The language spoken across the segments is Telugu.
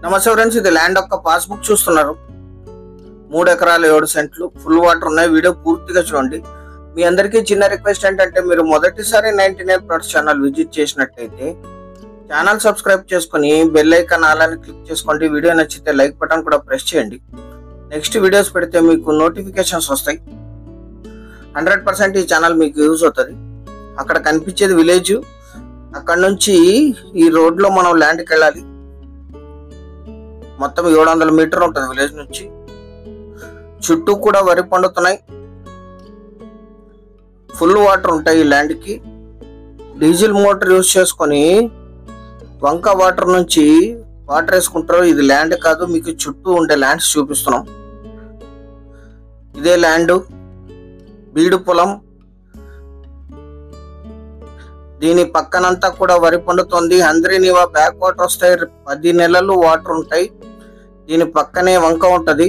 నమస్తే ఫ్రెండ్స్, ఇది ల్యాండ్ యొక్క పాస్బుక్ చూస్తున్నారు. 3 ఎకరాలు 7 సెంట్లు ఫుల్ వాటర్ ఉన్నాయి. వీడియో పూర్తిగా చూడండి. మీ అందరికీ చిన్న రిక్వెస్ట్ ఏంటంటే, మీరు మొదటిసారి 99 ప్లాట్స్ ఛానల్ విజిట్ చేసినట్టయితే ఛానల్ సబ్స్క్రైబ్ చేసుకుని బెల్ ఐకాన్ అలానే క్లిక్ చేసుకోండి. వీడియో నచ్చితే లైక్ బటన్ కూడా ప్రెస్ చేయండి. నెక్స్ట్ వీడియోస్ పెడితే మీకు నోటిఫికేషన్స్ వస్తాయి. 100% ఈ ఛానల్ మీకు యూజ్ అవుతుంది. అక్కడ కనిపించేది విలేజ్. అక్కడ నుంచి ఈ రోడ్లో మనం ల్యాండ్కి వెళ్ళాలి. మొత్తం 700 మీటర్లు ఉంటుంది విలేజ్ నుంచి. చుట్టూ కూడా వరి పండుతున్నాయి. ఫుల్ వాటర్ ఉంటాయి ఈ ల్యాండ్కి. డీజిల్ మోటార్ యూజ్ చేసుకొని వంక వాటర్ నుంచి వాటర్ వేసుకుంటారు. ఇది ల్యాండ్ కాదు, మీకు చుట్టూ ఉండే ల్యాండ్స్ చూపిస్తున్నాం. ఇదే ల్యాండ్, బీడు పొలం. దీని పక్కనంతా కూడా వరి పండుతుంది. హంద్రీనివా బ్యాక్ వాటర్ వస్తాయి. 10 నెలలు వాటర్ ఉంటాయి. దీని పక్కనే వంక ఉంటది.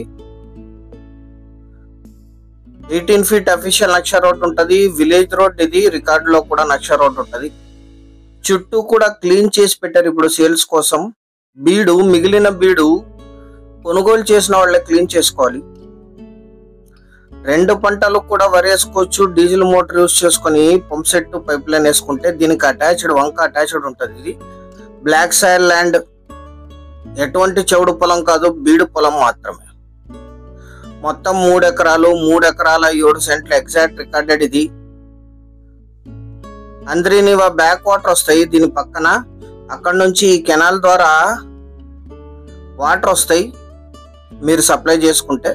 18 ఫీట్ అఫీషియల్ నక్ష రోడ్ ఉంటది. విలేజ్ రోడ్ ఇది. రికార్డులో కూడా నక్ష రోడ్ ఉంటది. చుట్టూ కూడా క్లీన్ చేసి పెట్టారు ఇప్పుడు సేల్స్ కోసం. బీడు, మిగిలిన బీడు కొనుగోలు చేసిన వాళ్ళే క్లీన్ చేసుకోవాలి. 2 పంటలు కూడా వరి వేసుకోవచ్చు. డీజిల్ మోటార్ యూజ్ చేసుకుని పంప్ సెట్ పైప్ లైన్ వేసుకుంటే దీనికి అటాచ్డ్ వంక అటాచ్డ్ ఉంటుంది. ఇది బ్లాక్ సాయిల్ ల్యాండ్. ఎటువంటి చెవుడు పొలం కాదు, బీడు పొలం మాత్రమే. మొత్తం 3 ఎకరాలు 3 ఎకరాల 7 సెంట్లు ఎగ్జాక్ట్ రికార్డెడ్. ఇది హంద్రీనివా బ్యాక్ వాటర్ వస్తాయి దీని పక్కన. అక్కడ నుంచి ఈ కెనాల్ ద్వారా వాటర్ వస్తాయి మీరు సప్లై చేసుకుంటే.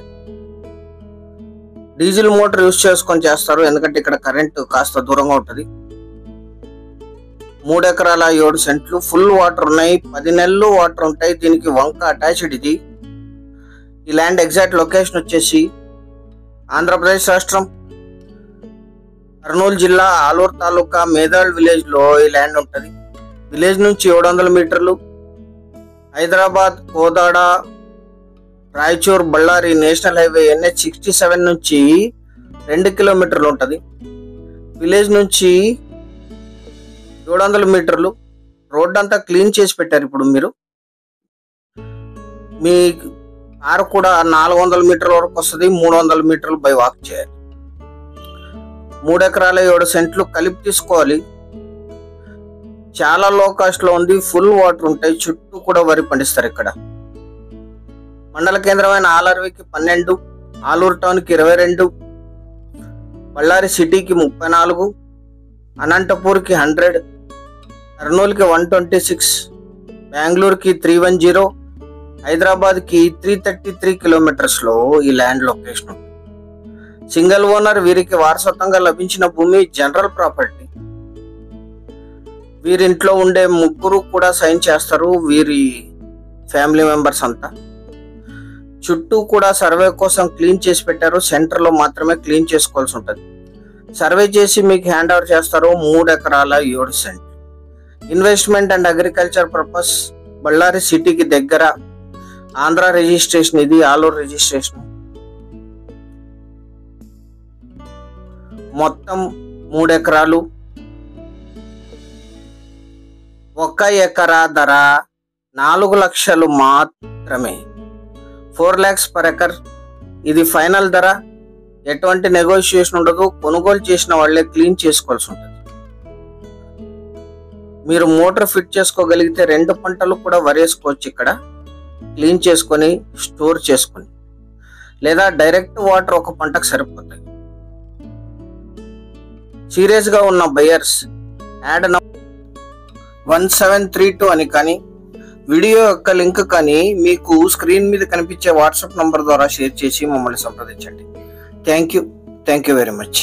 డీజిల్ మోటార్ యూజ్ చేసుకొని చేస్తారు, ఎందుకంటే ఇక్కడ కరెంట్ కాస్త దూరంగా ఉంటుంది. 3 ఎకరాల 7 సెంట్లు ఫుల్ వాటర్ ఉన్నాయి. 10 నెలలు వాటర్ ఉంటాయి. దీనికి వంక అటాచ్డ్. ఇది ఈ ల్యాండ్ ఎగ్జాక్ట్ లొకేషన్ వచ్చేసి ఆంధ్రప్రదేశ్ రాష్ట్రం, కర్నూలు జిల్లా, ఆలూరు తాలూకా, మేదాళ్ విలేజ్ లో ఈ ల్యాండ్ ఉంటుంది. విలేజ్ నుంచి 700 మీటర్లు. Hyderabad, Kodada, Raichur, Ballari national highway NH67 నుంచి 2 కిలోమీటర్లు ఉంటుంది. విలేజ్ నుంచి 700 మీటర్లు. రోడ్ అంతా క్లీన్ చేసి పెట్టారు ఇప్పుడు. మీరు మీ కారు కూడా 400 మీటర్ల వరకు వస్తుంది. 300 మీటర్లు బై వాక్ చేయాలి. 3 ఎకరాల 7 సెంట్లు కలిపి తీసుకోవాలి. చాలా లో కాస్ట్ లో ఉంది. ఫుల్ వాటర్ ఉంటాయి. చుట్టూ కూడా వరి పండిస్తారు ఇక్కడ. మండల కేంద్రమైన ఆలర్వికి 12, ఆలూరు టౌన్ కి 22, బళ్ళారి సిటీకి 34, అనంతపూర్కి 100, కర్నూలుకి 126, బెంగళూరుకి 310, హైదరాబాద్కి 333 కిలోమీటర్స్ లో ఈ ల్యాండ్ లొకేషన్. Single owner. వీరికి వారసత్వంగా లభించిన భూమి జనరల్ ప్రాపర్టీ. వీరింట్లో ఉండే 3 కూడా సైన్ చేస్తారు, వీరి ఫ్యామిలీ మెంబర్స్ అంతా. చుట్టూ కూడా సర్వే కోసం క్లీన్ చేసి పెట్టారు. సెంటర్ లో మాత్రమే క్లీన్ చేసుకోవాల్సి ఉంటుంది. సర్వే చేసి మీకు హ్యాండ్ ఓవర్ చేస్తారు. 3 ఎకరాల 7 సెంట్లు. Investment and agriculture purpose. Ballari సిటీకి దగ్గర. ఆంధ్ర రిజిస్ట్రేషన్. ఇది ఆలూరు రిజిస్ట్రేషన్. మొత్తం 3 ఎకరాలు. 1 ఎకరా ధర 4 లక్షలు మాత్రమే. 4 lakhs per acre. ఇది ఫైనల్ ధర. ఎటువంటి నెగోషియేషన్ ఉండదు. కొనుగోలు చేసిన వాళ్ళే క్లీన్ చేసుకోవాల్సి ఉంటుంది. మీరు మోటార్ ఫిట్ చేసుకోగలిగితే 2 పంటలు కూడా వరేసుకోవచ్చు ఇక్కడ, క్లీన్ చేసుకొని స్టోర్ చేసుకొని. లేదా డైరెక్ట్ వాటర్ 1 పంటకు సరిపోతాయి. సీరియస్ గా ఉన్న బయర్స్ యాడ్ 1732 అని కానీ వీడియో యొక్క లింక్ కానీ మీకు స్క్రీన్ మీద కనిపించే వాట్సాప్ నంబర్ ద్వారా షేర్ చేసి మమ్మల్ని సంప్రదించండి. Thank you very much.